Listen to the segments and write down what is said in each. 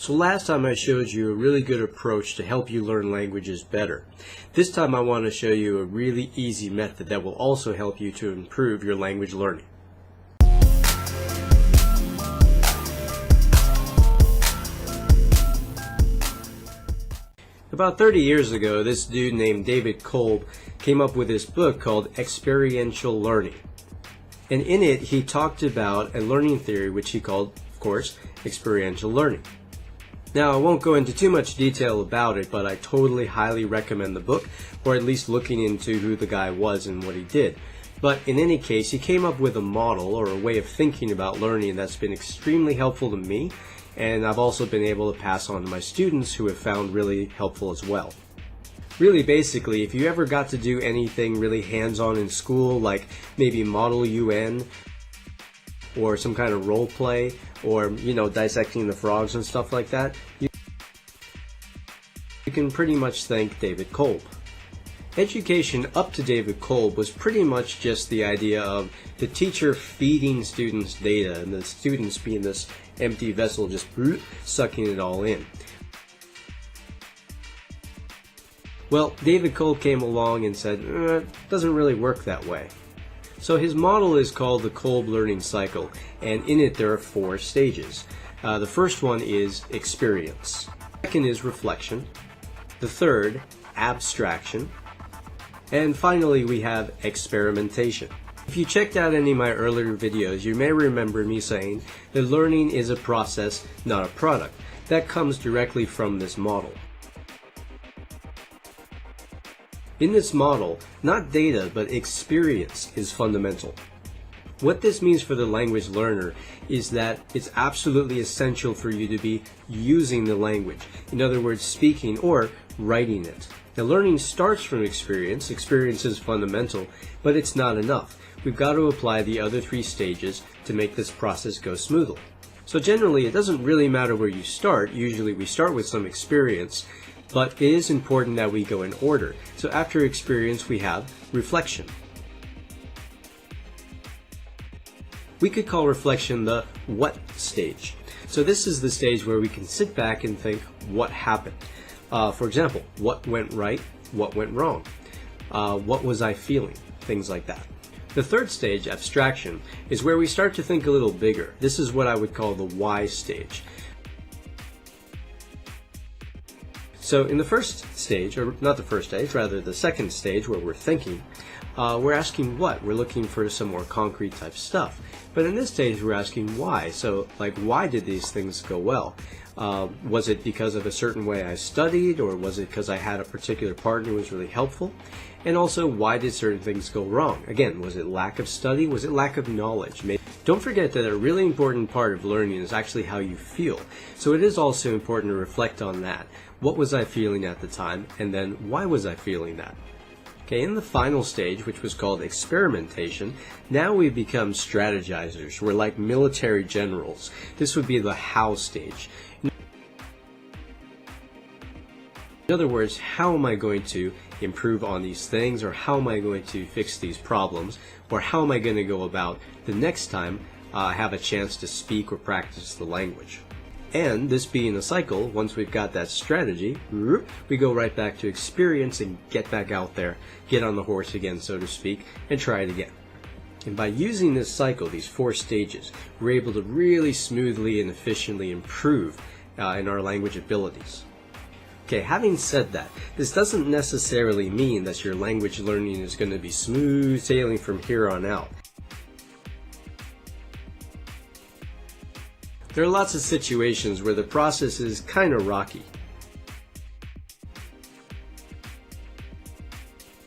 So last time I showed you a really good approach to help you learn languages better. This time I want to show you a really easy method that will also help you to improve your language learning. About 30 years ago, this dude named David Kolb came up with this book called Experiential Learning. And in it, he talked about a learning theory which he called, of course, experiential learning. Now, I won't go into too much detail about it, but I totally highly recommend the book, or at least looking into who the guy was and what he did. But in any case, he came up with a model or a way of thinking about learning that's been extremely helpful to me, and I've also been able to pass on to my students who have found really helpful as well. Really, basically, if you ever got to do anything really hands-on in school, like maybe Model UN, or some kind of role play, or, dissecting the frogs and stuff like that, you can pretty much thank David Kolb. Education up to David Kolb was pretty much just the idea of the teacher feeding students data and the students being this empty vessel just sucking it all in. Well, David Kolb came along and said, it doesn't really work that way. So his model is called the Kolb learning cycle, and in it there are 4 stages. The first one is experience. The second is reflection. The third, abstraction. And finally we have experimentation. If you checked out any of my earlier videos, you may remember me saying that learning is a process, not a product. That comes directly from this model. In this model, not data, but experience is fundamental. What this means for the language learner is that it's absolutely essential for you to be using the language. In other words, speaking or writing it. Now, learning starts from experience. Experience is fundamental, but it's not enough. We've got to apply the other 3 stages to make this process go smoothly. So generally, it doesn't really matter where you start. Usually we start with some experience, but it is important that we go in order. So after experience, we have reflection. We could call reflection the what stage. So this is the stage where we can sit back and think, what happened? For example, what went right? What went wrong? What was I feeling? Things like that. The third stage, abstraction, is where we start to think a little bigger. This is what I would call the why stage. So in the first stage, or not the first stage, rather the second stage where we're thinking, we're asking what? We're looking for some more concrete type stuff. But in this stage, we're asking why. So, like, why did these things go well? Was it because of a certain way I studied, or was it because I had a particular partner who was really helpful? And also, why did certain things go wrong? Again, was it lack of study? Was it lack of knowledge? Don't forget that a really important part of learning is actually how you feel. So it is also important to reflect on that. What was I feeling at the time? And then, why was I feeling that? Okay, in the final stage, which was called experimentation, now we become strategizers. We're like military generals. This would be the how stage. In other words, how am I going to improve on these things, or how am I going to fix these problems, or how am I going to go about the next time I have a chance to speak or practice the language? And this being a cycle, once we've got that strategy, we go right back to experience and get back out there, get on the horse again, so to speak, and try it again. And by using this cycle, these 4 stages, we're able to really smoothly and efficiently improve in our language abilities. Okay, having said that, this doesn't necessarily mean that your language learning is going to be smooth sailing from here on out. There are lots of situations where the process is kind of rocky.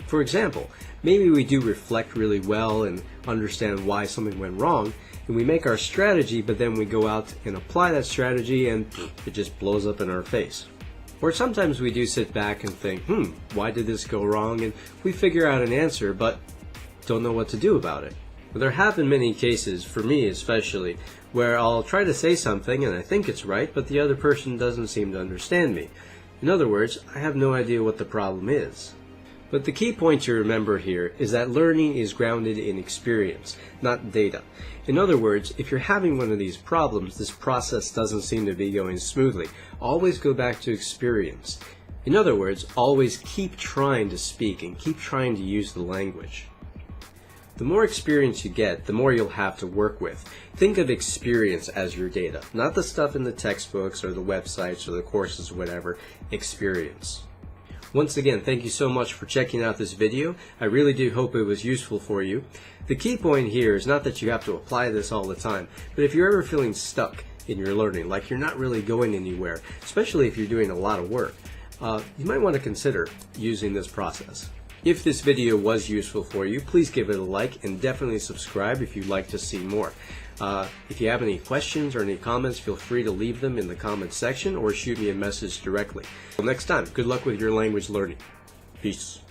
For example, maybe we do reflect really well and understand why something went wrong, and we make our strategy, but then we go out and apply that strategy and it just blows up in our face. Or sometimes we do sit back and think, why did this go wrong? And we figure out an answer, but don't know what to do about it. But there have been many cases, for me especially, where I'll try to say something and I think it's right, but the other person doesn't seem to understand me. In other words, I have no idea what the problem is. But the key point to remember here is that learning is grounded in experience, not data. In other words, if you're having one of these problems, this process doesn't seem to be going smoothly, always go back to experience. In other words, always keep trying to speak and keep trying to use the language. The more experience you get, the more you'll have to work with. Think of experience as your data, not the stuff in the textbooks or the websites or the courses or whatever. Experience. Once again, thank you so much for checking out this video. I really do hope it was useful for you. The key point here is not that you have to apply this all the time, but if you're ever feeling stuck in your learning, like you're not really going anywhere, especially if you're doing a lot of work, you might want to consider using this process. If this video was useful for you, please give it a like and definitely subscribe if you'd like to see more. If you have any questions or any comments, feel free to leave them in the comments section or shoot me a message directly. Until next time, good luck with your language learning. Peace.